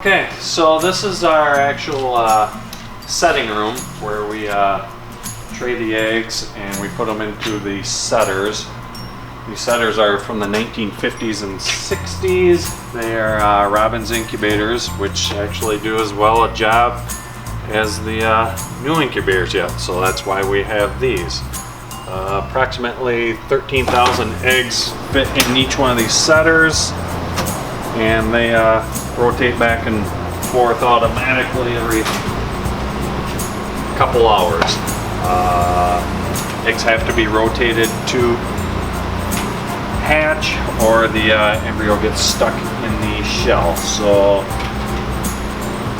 Okay, so this is our actual setting room where we tray the eggs and we put them into the setters. These setters are from the 1950s and 60s. They are Robbins Incubators, which actually do as well a job as the new incubators yet, so that's why we have these. Approximately 13,000 eggs fit in each one of these setters, and they rotate back and forth automatically every couple hours. Eggs have to be rotated to hatch or the embryo gets stuck in the shell. So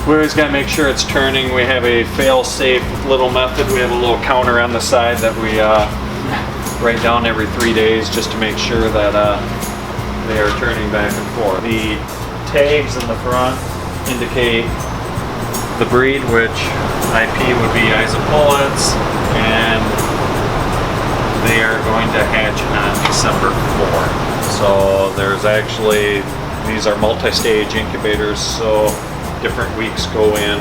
we always got to make sure it's turning. We have a fail-safe little method. We have a little counter on the side that we write down every 3 days just to make sure that they are turning back and forth. The tags in the front indicate the breed, which IP would be isopollets, and they are going to hatch on December 4. So there's actually, these are multi-stage incubators, so different weeks go in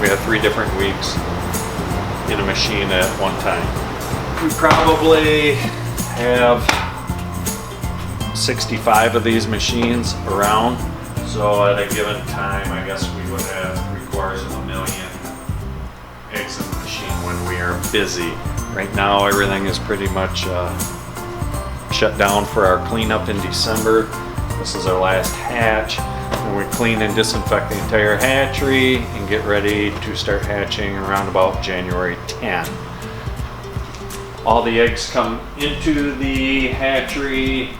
we have 3 different weeks in a machine at one time. We probably have 65 of these machines around, so at a given time I guess we would have 3/4 of a million eggs in the machine when we are busy. Right now everything is pretty much shut down for our cleanup in December. This is our last hatch, and we clean and disinfect the entire hatchery and get ready to start hatching around about January 10. All the eggs come into the hatchery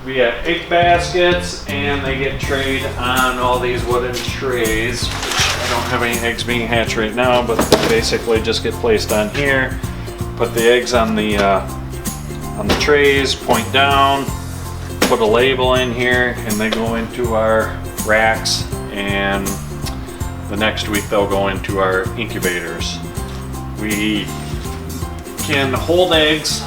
via egg baskets, and they get trayed on all these wooden trays. I don't have any eggs being hatched right now, but they basically just get placed on here. Put the eggs on the trays, point down, put a label in here, and they go into our racks, and the next week they'll go into our incubators. We can hold eggs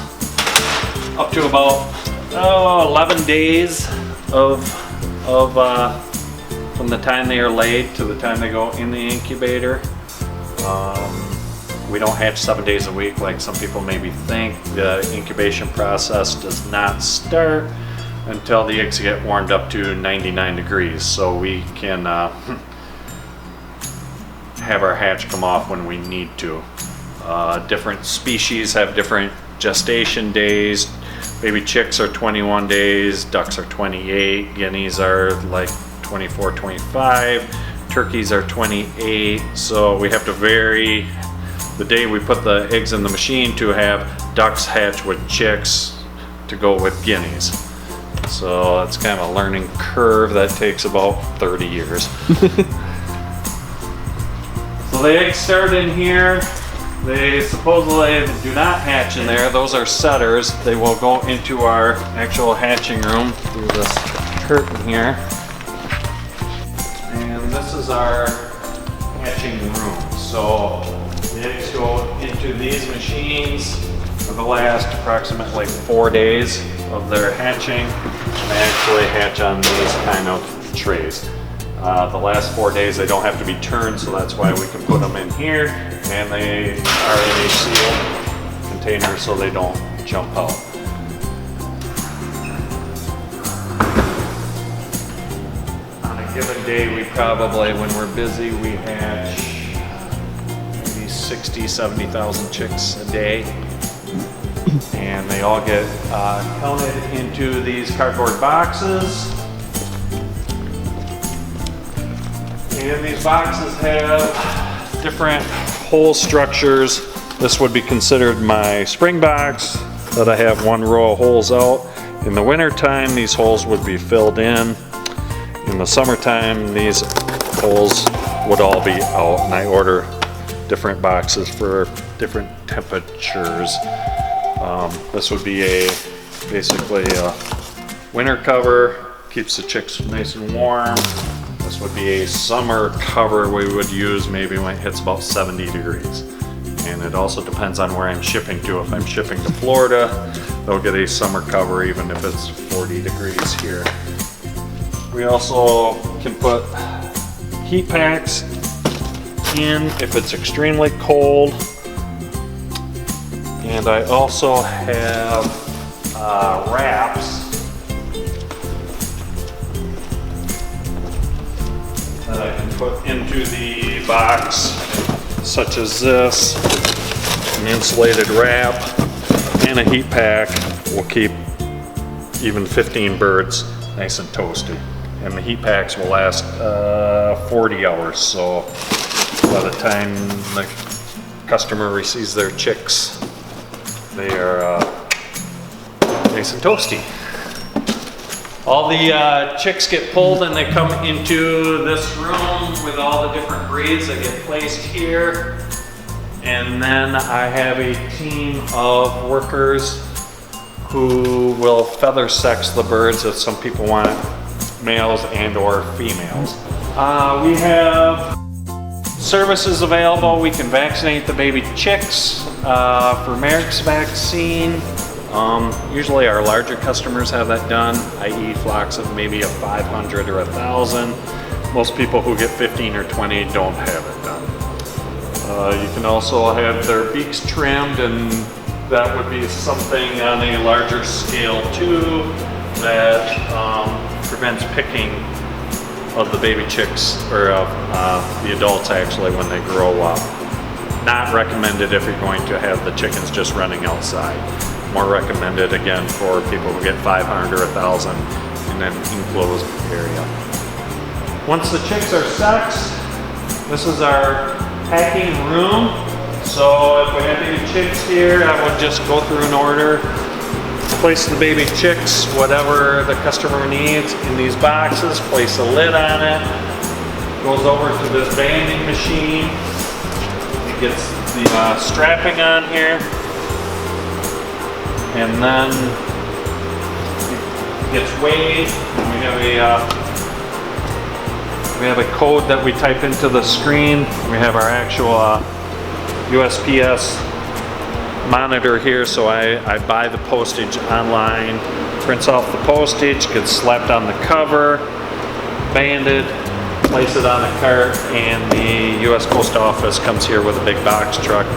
up to about 11 days from the time they are laid to the time they go in the incubator. We don't hatch 7 days a week like some people maybe think. The incubation process does not start until the eggs get warmed up to 99 degrees, so we can have our hatch come off when we need to. Different species have different gestation days. Baby chicks are 21 days, ducks are 28, guineas are like 24, 25, turkeys are 28, so we have to vary the day we put the eggs in the machine to have ducks hatch with chicks to go with guineas. So it's kind of a learning curve that takes about 30 years. So the eggs start in here. They supposedly do not hatch in there. Those are setters. They will go into our actual hatching room through this curtain here. And this is our hatching room. So the eggs go into these machines for the last approximately 4 days of their hatching. They actually hatch on these kind of trays. The last 4 days they don't have to be turned, so that's why we can put them in here, and they are in a sealed container so they don't jump out. On a given day, we probably, when we're busy, we hatch maybe 60, 70,000 chicks a day, and they all get counted into these cardboard boxes. And these boxes have different hole structures. This would be considered my spring box that I have 1 row of holes out. In the winter time, these holes would be filled in. In the summertime, these holes would all be out, and I order different boxes for different temperatures. This would be basically a winter cover, keeps the chicks nice and warm. This would be a summer cover we would use maybe when it hits about 70 degrees. And it also depends on where I'm shipping to. If I'm shipping to Florida, they'll get a summer cover even if it's 40 degrees here. We also can put heat packs in if it's extremely cold. And I also have wraps that I can put into the box, such as this, an insulated wrap, and a heat pack will keep even 15 birds nice and toasty. And the heat packs will last 40 hours, so by the time the customer receives their chicks, they are nice and toasty. All the chicks get pulled and they come into this room with all the different breeds that get placed here. And then I have a team of workers who will feather sex the birds if some people want males and or females. We have services available. We can vaccinate the baby chicks for Merrick's vaccine. Usually our larger customers have that done, i.e. flocks of maybe a 500 or 1,000. Most people who get 15 or 20 don't have it done. You can also have their beaks trimmed, and that would be something on a larger scale too that prevents picking of the baby chicks, or of the adults actually when they grow up. Not recommended if you're going to have the chickens just running outside. More recommended again for people who get 500 or 1,000 in an enclosed area. Once the chicks are sexed, this is our packing room. So if we have any chicks here, I would just go through an order, place the baby chicks, whatever the customer needs, in these boxes, place a lid on it, goes over to this banding machine, it gets the strapping on here, and then it gets weighed, and we have a code that we type into the screen. We have our actual USPS monitor here, so I buy the postage online, prints off the postage, gets slapped on the cover, banded, place it on a cart, and the US Post Office comes here with a big box truck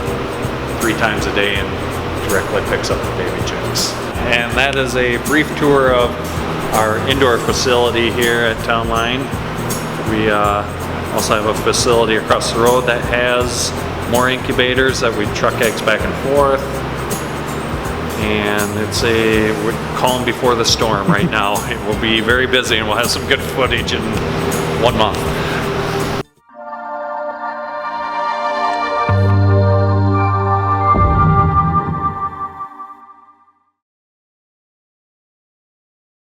3 times a day and directly picks up the baby chicks. And that is a brief tour of our indoor facility here at Town Line. We also have a facility across the road that has more incubators that we truck eggs back and forth. And it's a calm before the storm right now. It will be very busy and we'll have some good footage in 1 month.